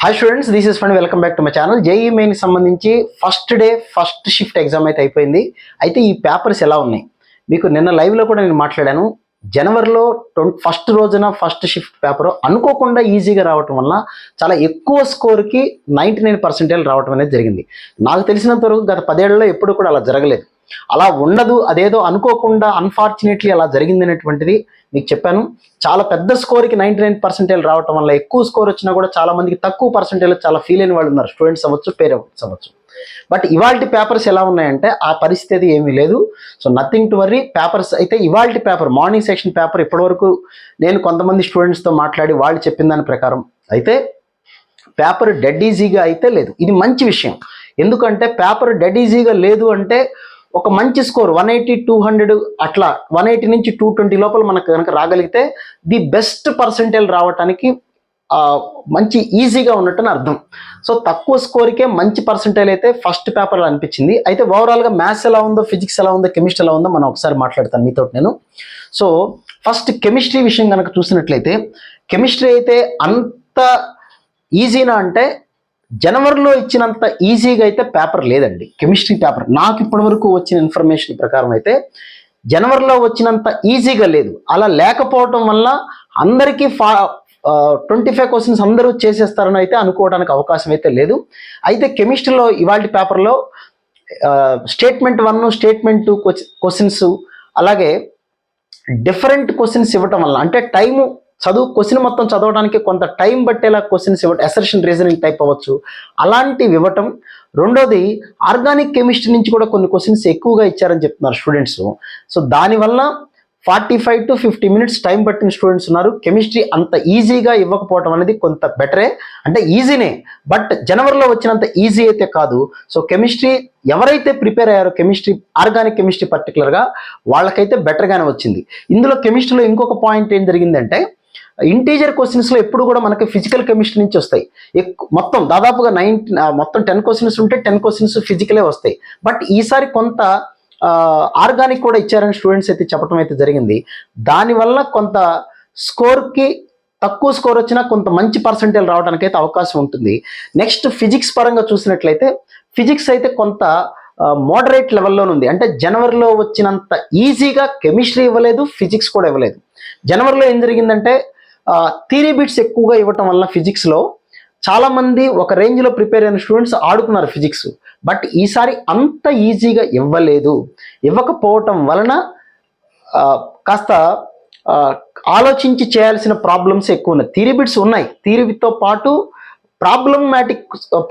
Hi students, this is fund. Welcome back to my channel. JEE main సంబంధించి first day first shift exam అయితే అయిపోయింది. అయితే ఈ papers ఎలా ఉన్నాయి మీకు నిన్న లైవ్లో కూడా నేను మాట్లాడాను. జనవరిలో ఫస్ట్ రోజున ఫస్ట్ షిఫ్ట్ పేపర్ అనుకోకుండా ఈజీగా రావటం వల్ల చాలా ఎక్కువ స్కోర్కి 99% రావటం అనేది జరిగింది. నాకు తెలిసినంత వరకు గత 10 ఏళ్లలో ఎప్పుడు కూడా అలా జరగలేదు. అలా ఉండదు, అదేదో అనుకోకుండా అన్ఫార్చునేట్లీ అలా జరిగింది అనేటువంటిది మీకు చెప్పాను. చాలా పెద్ద స్కోర్కి 99% రావటం వల్ల ఎక్కువ స్కోర్ వచ్చినా కూడా చాలా మందికి తక్కువ పర్సెంటేజ్ చాలా ఫీల్ అయిన వాళ్ళు ఉన్నారు, స్టూడెంట్స్ అవ్వచ్చు, పేరెంట్స్ అవ్వచ్చు. బట్ ఇవాల్టి పేపర్స్ ఎలా ఉన్నాయంటే ఆ పరిస్థితి ఏమీ లేదు. So nothing to worry. Papers అయితే ఇవాల్టి పేపర్ మార్నింగ్ సెక్షన్ పేపర్ ఇప్పటివరకు నేను కొంతమంది స్టూడెంట్స్తో మాట్లాడి వాళ్ళు చెప్పిన దాని ప్రకారం అయితే పేపర్ డెడ్ ఈజీగా అయితే లేదు. ఇది మంచి విషయం. ఎందుకంటే పేపర్ డెడ్ ఈజీగా లేదు అంటే ఒక మంచి స్కోర్ 180, 200 అట్లా 180 నుంచి 220 లోపల మనకు కనుక రాగలిగితే ది బెస్ట్ పర్సెంటేజ్ రావడానికి మంచి ఈజీగా ఉన్నట్టుని అర్థం. సో తక్కువ స్కోర్కే మంచి పర్సెంటేజ్ అయితే ఫస్ట్ పేపర్లో అనిపించింది. అయితే ఓవరాల్గా మ్యాథ్స్ ఎలా ఉందో, ఫిజిక్స్ ఎలా ఉందో, కెమిస్ట్రీ ఎలా ఉందో మనం ఒకసారి మాట్లాడతాను మీతో నేను. సో ఫస్ట్ కెమిస్ట్రీ విషయం కనుక చూసినట్లయితే కెమిస్ట్రీ అయితే అంత ఈజీనా అంటే జనవరిలో ఇచ్చినంత ఈజీగా అయితే పేపర్ లేదండి. కెమిస్ట్రీ పేపర్ నాకు ఇప్పటి వరకు వచ్చిన ఇన్ఫర్మేషన్ ప్రకారం అయితే జనవరిలో వచ్చినంత ఈజీగా లేదు. అలా లేకపోవటం వల్ల అందరికీ 25 క్వశ్చన్స్ అందరూ చేసేస్తారని అయితే అనుకోవడానికి అవకాశం అయితే లేదు. అయితే కెమిస్ట్రీలో ఇవాళ పేపర్లో స్టేట్మెంట్ 1, స్టేట్మెంట్ 2 క్వశ్చన్స్ అలాగే డిఫరెంట్ క్వశ్చన్స్ ఇవ్వటం వల్ల అంటే టైము క్వశ్చన్ మొత్తం చదవడానికి కొంత టైం బట్టేలా క్వశ్చన్స్ ఇవ్వటం, అసర్షన్ రీజనింగ్ టైప్ అవ్వచ్చు, అలాంటివి ఇవ్వటం. రెండోది ఆర్గానిక్ కెమిస్ట్రీ నుంచి కూడా కొన్ని క్వశ్చన్స్ ఎక్కువగా ఇచ్చారని చెప్తున్నారు స్టూడెంట్స్. సో దానివల్ల 45 to 50 minutes టైం పట్టిన స్టూడెంట్స్ ఉన్నారు. కెమిస్ట్రీ అంత ఈజీగా ఇవ్వకపోవటం అనేది కొంత బెటరే, అంటే ఈజీనే, బట్ జనవరిలో వచ్చినంత ఈజీ అయితే కాదు. సో కెమిస్ట్రీ ఎవరైతే ప్రిపేర్ అయ్యారో కెమిస్ట్రీ, ఆర్గానిక్ కెమిస్ట్రీ పర్టికులర్గా వాళ్ళకైతే బెటర్గానే వచ్చింది. ఇందులో కెమిస్ట్రీలో ఇంకొక పాయింట్ ఏం జరిగిందంటే ఇంటీజర్ క్వశ్చన్స్లో ఎప్పుడు కూడా మనకి ఫిజికల్ కెమిస్ట్రీ నుంచి వస్తాయి. మొత్తం దాదాపుగా 10 క్వశ్చన్స్ ఉంటే 10 క్వశ్చన్స్ ఫిజికలే వస్తాయి. బట్ ఈసారి కొంత ఆర్గానిక్ కూడా ఇచ్చారని స్టూడెంట్స్ అయితే చెప్పడం అయితే జరిగింది. దానివల్ల కొంత స్కోర్కి తక్కువ స్కోర్ వచ్చినా కొంత మంచి పర్సెంటేజ్ రావడానికి అయితే అవకాశం ఉంటుంది. నెక్స్ట్ ఫిజిక్స్ పరంగా చూసినట్లయితే ఫిజిక్స్ అయితే కొంత మోడరేట్ లెవెల్లోనే ఉంది. అంటే జనవరిలో వచ్చినంత ఈజీగా కెమిస్ట్రీ ఇవ్వలేదు, ఫిజిక్స్ కూడా ఇవ్వలేదు. జనవరిలో ఏం జరిగిందంటే థియరీ బిట్స్ ఎక్కువగా ఇవ్వటం వల్ల ఫిజిక్స్లో చాలామంది ఒక రేంజ్లో ప్రిపేర్ అయిన స్టూడెంట్స్ ఆడుకున్నారు ఫిజిక్స్. బట్ ఈసారి అంత ఈజీగా ఇవ్వకపోవటం వలన కాస్త ఆలోచించి చేయాల్సిన ప్రాబ్లమ్స్ ఎక్కువ ఉన్నాయి. థియరీ బిట్స్ ఉన్నాయి, థియరీతో పాటు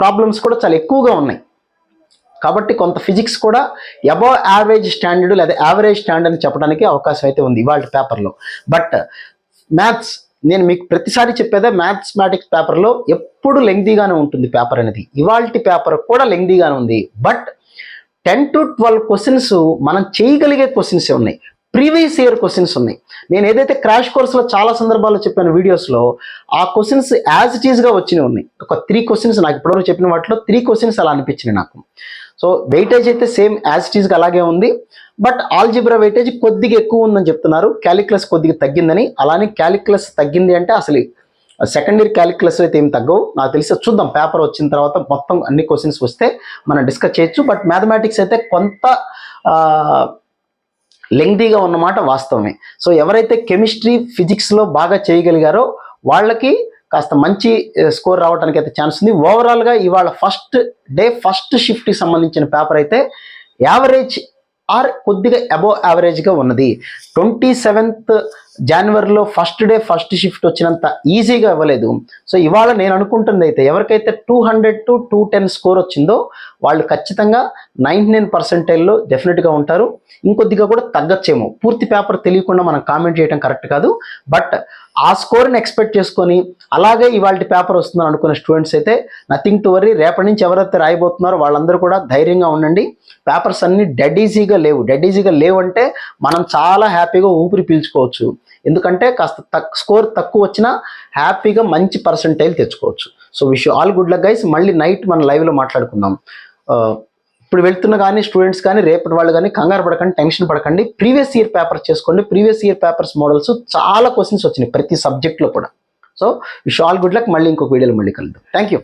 ప్రాబ్లమ్స్ కూడా చాలా ఎక్కువగా ఉన్నాయి. కాబట్టి కొంత ఫిజిక్స్ కూడా అబవ్ యావరేజ్ స్టాండర్డ్ లేదా యావరేజ్ స్టాండర్డ్ అని చెప్పడానికి అవకాశం అయితే ఉంది ఇవాళ పేపర్లో. బట్ మ్యాథ్స్ నేను మీకు ప్రతిసారి చెప్పేదే, మ్యాథమెటిక్స్ పేపర్లో ఎప్పుడు లెంగ్దీగానే ఉంటుంది పేపర్ అనేది. ఇవాల్టి పేపర్ కూడా లెంగ్దీగానే ఉంది. బట్ 10 to 12 క్వశ్చన్స్ మనం చేయగలిగే క్వశ్చన్స్ ఉన్నాయి, ప్రీవియస్ ఇయర్ క్వశ్చన్స్ ఉన్నాయి. నేను ఏదైతే క్రాష్ కోర్సులో చాలా సందర్భాల్లో చెప్పాను వీడియోస్లో, ఆ క్వశ్చన్స్ యాజ్ ఇట్ ఈస్గా వచ్చినవి ఉన్నాయి. ఒక 3 క్వశ్చన్స్ నాకు ఇప్పటివరకు చెప్పిన వాటిలో 3 క్వశ్చన్స్ అలా అనిపించినాయి నాకు. సో వెయిటేజ్ అయితే సేమ్ యాజ్ ఇట్ ఈస్గా అలాగే ఉంది. బట్ ఆల్జిబ్రా వెయిటేజ్ కొద్దిగా ఎక్కువ ఉందని చెప్తున్నారు, క్యాలిక్యులస్ కొద్దిగా తగ్గిందని. అలానే క్యాలిక్యులస్ తగ్గింది అంటే అసలు సెకండ్ ఇయర్ క్యాలిక్యులస్ అయితే ఏం తగ్గవు నాకు తెలిసి. చూద్దాం పేపర్ వచ్చిన తర్వాత మొత్తం అన్ని క్వశ్చన్స్ వస్తే మనం డిస్కస్ చేయొచ్చు. బట్ మ్యాథమెటిక్స్ అయితే కొంత లెంగ్దీగా ఉన్నమాట వాస్తవమే. సో ఎవరైతే కెమిస్ట్రీ, ఫిజిక్స్లో బాగా చేయగలిగారో వాళ్ళకి కాస్త మంచి స్కోర్ రావడానికి అయితే ఛాన్స్ ఉంది. ఓవరాల్గా ఇవాళ ఫస్ట్ డే ఫస్ట్ షిఫ్ట్కి సంబంధించిన పేపర్ అయితే యావరేజ్ ఆర్ కొద్దిగా అబోవ్ యావరేజ్గా ఉన్నది. 27th జనవరిలో ఫస్ట్ డే ఫస్ట్ షిఫ్ట్ వచ్చినంత ఈజీగా ఇవ్వలేదు. సో ఇవాళ నేను అనుకుంటుంది అయితే ఎవరికైతే 200 to 210 స్కోర్ వచ్చిందో వాళ్ళు ఖచ్చితంగా 99%లో డెఫినెట్గా ఉంటారు. ఇంకొద్దిగా కూడా తగ్గచ్చేమో, పూర్తి పేపర్ తెలియకుండా మనం కామెంట్ చేయడం కరెక్ట్ కాదు. బట్ ఆ స్కోర్ని ఎక్స్పెక్ట్ చేసుకొని అలాగే ఇవాళ పేపర్ వస్తుందని అనుకున్న స్టూడెంట్స్ అయితే నథింగ్ టు వర్రీ. రేపటి నుంచి ఎవరైతే రాయబోతున్నారో వాళ్ళందరూ కూడా ధైర్యంగా ఉండండి. పేపర్స్ అన్ని డెడ్ ఈజీగా లేవు అంటే మనం చాలా హ్యాపీగా ఊపిరి పీల్చుకోవచ్చు. ఎందుకంటే కాస్త స్కోర్ తక్కువ వచ్చినా హ్యాపీగా మంచి పర్సెంటేజ్ తెచ్చుకోవచ్చు. So wish you all good luck guys. మళ్ళీ నైట్ మనం లైవ్లో మాట్లాడుకుందాం. ఇప్పుడు వెళ్తున్న కానీ స్టూడెంట్స్ కానీ రేపటి వాళ్ళు కానీ కంగారు పడకండి, టెన్షన్ పడకండి. ప్రీవియస్ ఇయర్ పేపర్స్ చేసుకోండి. ప్రీవియస్ ఇయర్ పేపర్స్ మోడల్స్ చాలా క్వశ్చన్స్ వచ్చినాయి ప్రతి సబ్జెక్ట్లో కూడా. So wish all good luck. మళ్ళీ ఇంకొక వీడియోలో మళ్ళీ కలుద్దాం. Thank you.